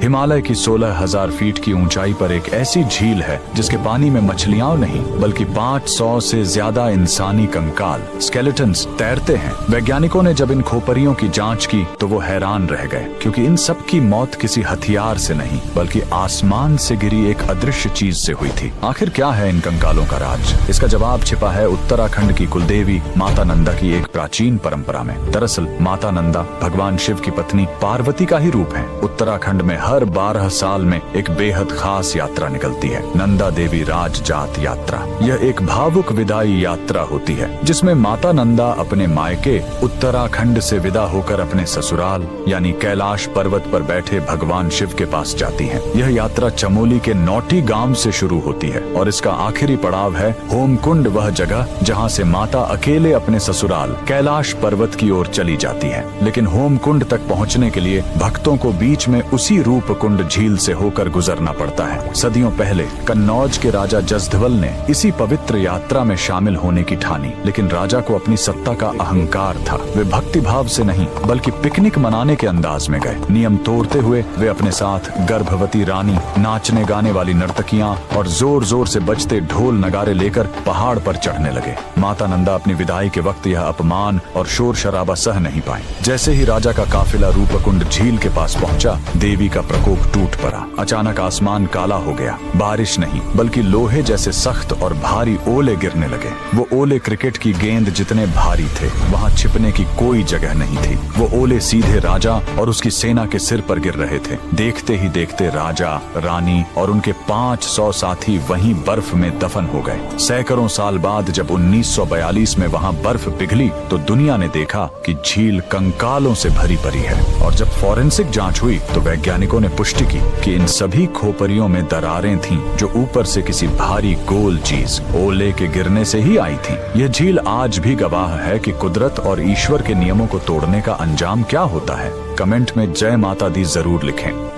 हिमालय की 16,000 फीट की ऊंचाई पर एक ऐसी झील है जिसके पानी में मछलियां नहीं बल्कि 500 से ज्यादा इंसानी कंकाल स्केलेटन्स तैरते हैं। वैज्ञानिकों ने जब इन खोपरियों की जांच की तो वो हैरान रह गए, क्योंकि इन सब की मौत किसी हथियार से नहीं बल्कि आसमान से गिरी एक अदृश्य चीज से हुई थी। आखिर क्या है इन कंकालों का राज? इसका जवाब छिपा है उत्तराखंड की कुलदेवी माता नंदा की एक प्राचीन परंपरा में। दरअसल माता नंदा भगवान शिव की पत्नी पार्वती का ही रूप है। उत्तराखंड में हर 12 साल में एक बेहद खास यात्रा निकलती है, नंदा देवी राजजात यात्रा। यह एक भावुक विदाई यात्रा होती है जिसमें माता नंदा अपने मायके उत्तराखंड से विदा होकर अपने ससुराल यानी कैलाश पर्वत पर बैठे भगवान शिव के पास जाती हैं। यह यात्रा चमोली के नौटी गांव से शुरू होती है और इसका आखिरी पड़ाव है होमकुंड, वह जगह जहां से माता अकेले अपने ससुराल कैलाश पर्वत की ओर चली जाती है। लेकिन होमकुंड तक पहुंचने के लिए भक्तों को बीच में उसी रूपकुंड झील से होकर गुजरना पड़ता है। सदियों पहले कन्नौज के राजा जसधवल ने इसी पवित्र यात्रा में शामिल होने की ठानी, लेकिन राजा को अपनी सत्ता का अहंकार था। वे भक्ति भाव से नहीं बल्कि पिकनिक मनाने के अंदाज में गए। नियम तोड़ते हुए वे अपने साथ गर्भवती रानी, नाचने गाने वाली नर्तकियां और जोर जोर से बजते ढोल नगारे लेकर पहाड़ पर चढ़ने लगे। माता नंदा अपनी विदाई के वक्त यह अपमान और शोर शराबा सह नहीं पाई। जैसे ही राजा का काफिला रूपकुंड झील के पास पहुंचा, देवी का प्रकोप टूट पड़ा। अचानक आसमान काला हो गया। बारिश नहीं बल्कि लोहे जैसे सख्त और भारी ओले गिरने लगे। वो ओले क्रिकेट की गेंद जितने भारी थे। वहां छिपने की कोई जगह नहीं थी। वो ओले सीधे राजा और उसकी सेना के सिर पर गिर रहे थे। देखते ही देखते राजा, रानी और उनके 500 साथी वहीं बर्फ में दफन हो गए। सैकड़ों साल बाद जब 1942 में वहां बर्फ पिघली तो दुनिया ने देखा कि झील कंकालों से भरी पड़ी है। और जब फॉरेंसिक जांच हुई तो वैज्ञानिकों ने पुष्टि की कि इन सभी खोपरियों में दरारें थीं जो ऊपर से किसी भारी गोल चीज ओले के गिरने से ही आई थी। यह झील आज भी गवाह है कि कुदरत और ईश्वर के नियमों को तोड़ने का अंजाम क्या होता है। कमेंट में जय माता दी जरूर लिखें।